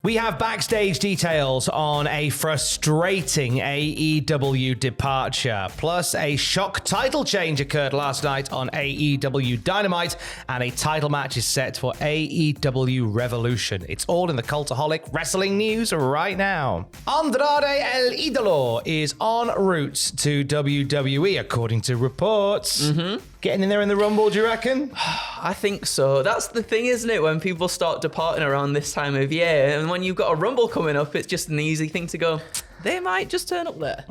We have backstage details on a frustrating AEW departure, plus a shock title change occurred last night on AEW Dynamite, and a title match is set for AEW Revolution. It's all in the Cultaholic wrestling news right now. Andrade El Idolo is en route to WWE, according to reports. Getting in there in the Rumble, do you reckon? I think so. That's the thing, isn't it? When people start departing around this time of year, and when you've got a Rumble coming up, it's just an easy thing to go, they might just turn up there.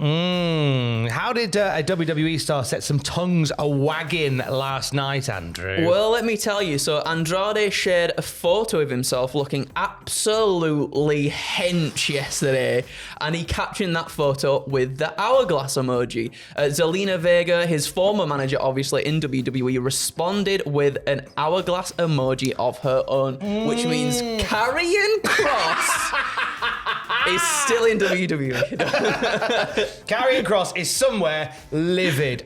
How did a WWE star set some tongues a-wagging last night, Andrew? Well, let me tell you. So Andrade shared a photo of himself looking absolutely hench yesterday, and he captioned that photo with the hourglass emoji. Zelina Vega, his former manager, obviously, in WWE, responded with an hourglass emoji of her own, which means Karrion Kross is still in WWE. Karrion Kross is somewhere livid.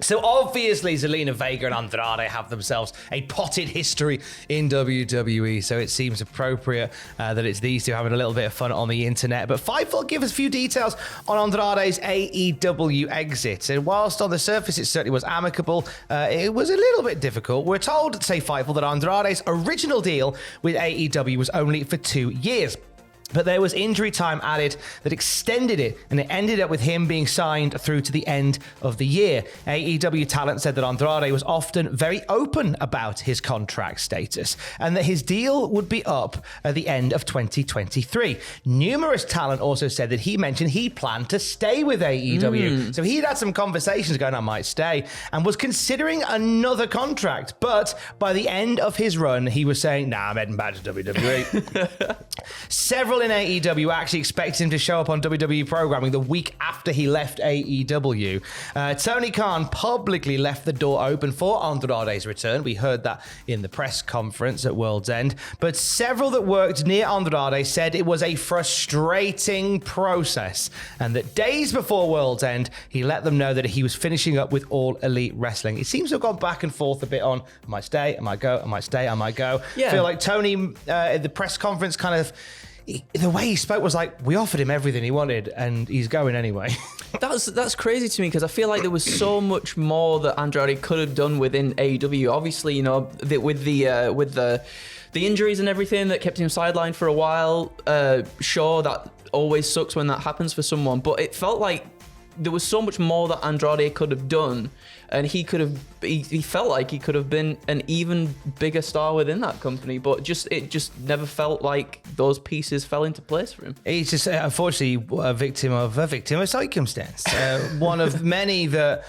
So obviously Zelina Vega and Andrade have themselves a potted history in WWE, so it seems appropriate that it's these two having a little bit of fun on the internet. But Fightful give us a few details on Andrade's AEW exit, and whilst on the surface it certainly was amicable, it was a little bit difficult. We're told, say Fightful, that Andrade's original deal with AEW was only for 2 years. But there was injury time added that extended it, and it ended up with him being signed through to the end of the year. AEW talent said that Andrade was often very open about his contract status, and that his deal would be up at the end of 2023. Numerous talent also said that he mentioned he planned to stay with AEW. So he'd had some conversations going, I might stay, and was considering another contract. But by the end of his run, he was saying, nah, I'm heading back to WWE. Several in AEW actually expected him to show up on WWE programming the week after he left AEW. Tony Khan publicly left the door open for Andrade's return. We heard that in the press conference at World's End. But several that worked near Andrade said it was a frustrating process, and that days before World's End, he let them know that he was finishing up with All Elite Wrestling. It seems to have gone back and forth a bit on, I might stay, I might go, I might stay, I might go. Yeah. I feel like Tony, at the press conference, kind of, the way he spoke was like, we offered him everything he wanted and he's going anyway. That's crazy to me, because I feel like there was so much more that Andrade could have done within AEW. Obviously, you know, with the injuries and everything that kept him sidelined for a while. Sure, that always sucks when that happens for someone, but it felt like there was so much more that Andrade could have done, and he felt like he could have been an even bigger star within that company, but it just never felt like those pieces fell into place for him. He's just unfortunately a victim of circumstance. One of many that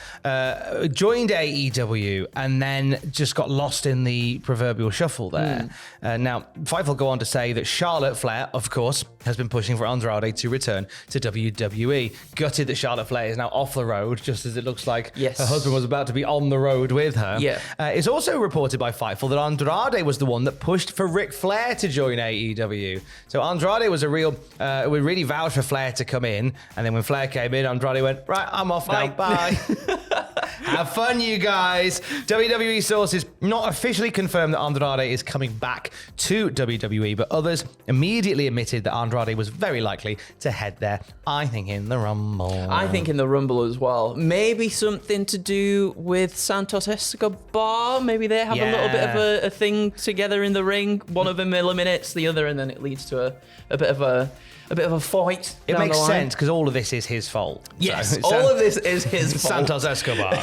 joined AEW and then just got lost in the proverbial shuffle there. Now, Fightful go on to say that Charlotte Flair, of course, has been pushing for Andrade to return to WWE. Gutted that Charlotte Flair is now off the road, just as it looks like her husband was about to be on the road with her. It's also reported by Fightful that Andrade was the one that pushed for Ric Flair to join AEW. So Andrade was we really vouched for Flair to come in, and then when Flair came in, Andrade went, right, I'm off now, bye. Have fun, you guys. WWE sources not officially confirmed that Andrade is coming back to WWE, but others immediately admitted that Andrade was very likely to head there. I think in the Rumble. I think in the Rumble as well. Maybe something to do with Santos Escobar. Maybe they have a little bit of a thing together in the ring. One of them eliminates the other, and then it leads to a bit of a fight. It makes sense, because all of this is his fault. Yes, all of this is his fault. Santos Escobar.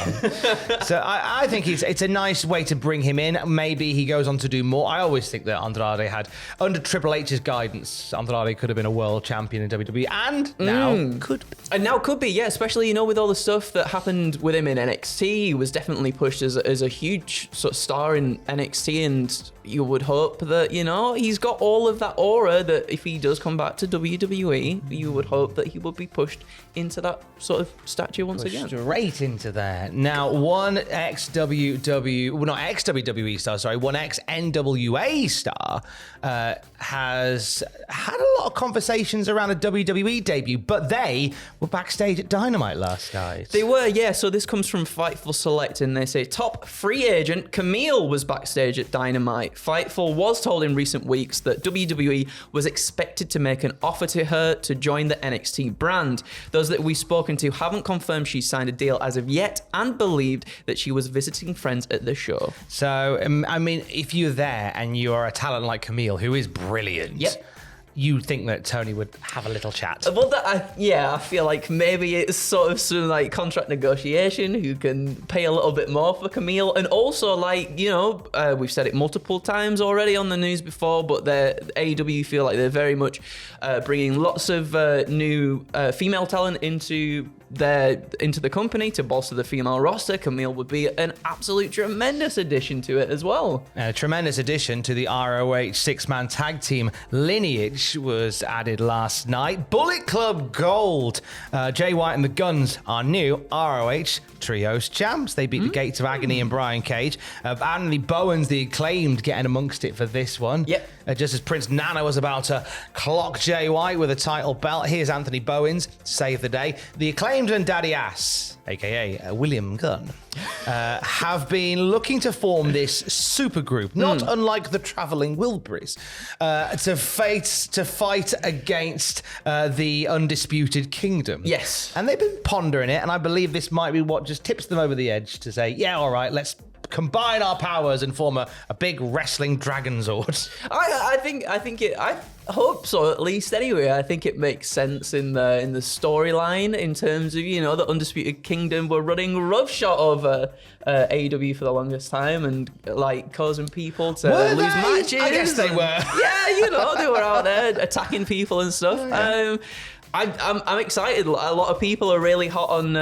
So I think it's a nice way to bring him in. Maybe he goes on to do more. I always think that Andrade had, under Triple H's guidance, Andrade could have been a world champion in WWE, and now could be. And now could be, yeah, especially, you know, with all the stuff that happened with him in NXT. He was definitely pushed as a huge sort of star in NXT, and you would hope that, you know, he's got all of that aura that if he does come back to WWE, you would hope that he would be pushed into that sort of stature once again. Straight into there. Now, one ex-WWE star, one ex-NWA star has had a lot of conversations around a WWE debut, but they were backstage at Dynamite last night. They were, yeah. So this comes from Fightful Select, and they say top free agent Camille was backstage at Dynamite. Fightful was told in recent weeks that WWE was expected to make an offer to her to join the NXT brand. Those that we've spoken to haven't confirmed she signed a deal as of yet, and believed that she was visiting friends at the show. So, I mean, if you're there and you're a talent like Camille, who is brilliant, Yep. you'd think that Tony would have a little chat. Well, I feel like maybe it's sort of some like contract negotiation who can pay a little bit more for Camille, and also we've said it multiple times already on the news before, but AEW feel like they're very much bringing lots of new female talent into the company to bolster the female roster. Camille would be an absolute tremendous addition to it as well. A tremendous addition to the ROH six-man tag team lineage was added last night. Bullet Club Gold. Jay White and the Guns are new ROH Trios champs. They beat the Gates of Agony and Brian Cage. Anthony Bowens, the Acclaimed, getting amongst it for this one. Yep. Just as Prince Nana was about to clock Jay White with a title belt, here's Anthony Bowens to save the day. The Acclaimed and Daddy Ass, aka William Gunn, have been looking to form this super group, not unlike the Travelling Wilburys, to fight against the Undisputed Kingdom. Yes. And they've been pondering it, and I believe this might be what just tips them over the edge to say, yeah, all right, let's combine our powers and form a big wrestling dragon zord. I hope so, at least. Anyway, I think it makes sense in the storyline in terms of, the Undisputed Kingdom were running roughshod over AEW for the longest time and like causing people to lose matches. I guess they were. Yeah, they were out there attacking people and stuff. Yeah. I'm excited. A lot of people are really hot on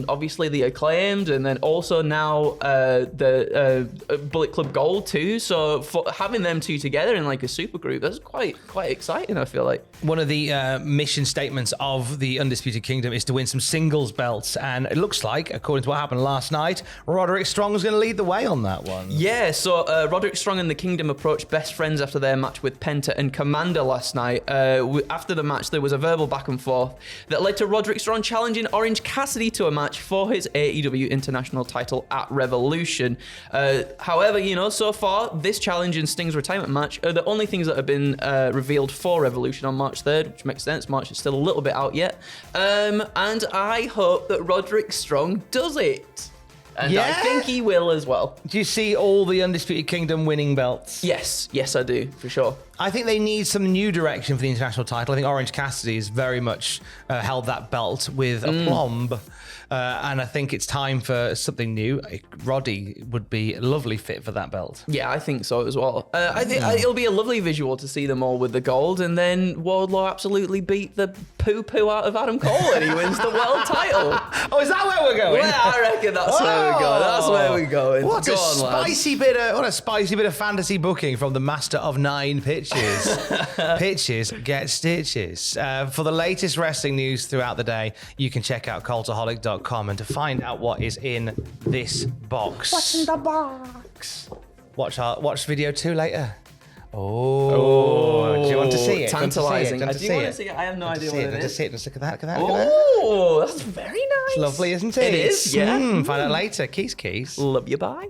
obviously the Acclaimed, and then also now the Bullet Club Gold too. So for having them two together in like a super group, that's quite exciting. I feel like one of the mission statements of the Undisputed Kingdom is to win some singles belts, and it looks like, according to what happened last night, Roderick Strong is going to lead the way on that one. Yeah. So Roderick Strong and the Kingdom approached best friends after their match with Penta and Commander last night. After the match, there was a verbal back and forth that led to Roderick Strong challenging Orange Cassidy to a match for his AEW International title at Revolution. However, so far, this challenge and Sting's retirement match are the only things that have been revealed for Revolution on March 3rd, which makes sense. March is still a little bit out yet. And I hope that Roderick Strong does it. And I think he will as well. Do you see all the Undisputed Kingdom winning belts? Yes, I do, for sure. I think they need some new direction for the international title. I think Orange Cassidy has very much held that belt with aplomb. And I think it's time for something new. Roddy would be a lovely fit for that belt. Yeah, I think so as well. I think it'll be a lovely visual to see them all with the gold, and then Wardlow absolutely beat the poo-poo out of Adam Cole and he wins the world title. Oh, is that where we're going? Well, I reckon that's where we're going. That's where we're going. What a spicy bit of fantasy booking from the master of 9 pitches. Pitches get stitches. For the latest wrestling news throughout the day, you can check out Cultaholic.com, and to find out what is in this box. What's in the box? Watch video 2 later. Oh, do you want to see it? Tantalising. I do you want to see it? I have no idea what it is. Just see it. Just look at that. Oh, that's very nice. It's lovely, isn't it? It is, yeah. Find out later. Keys. Love you, bye.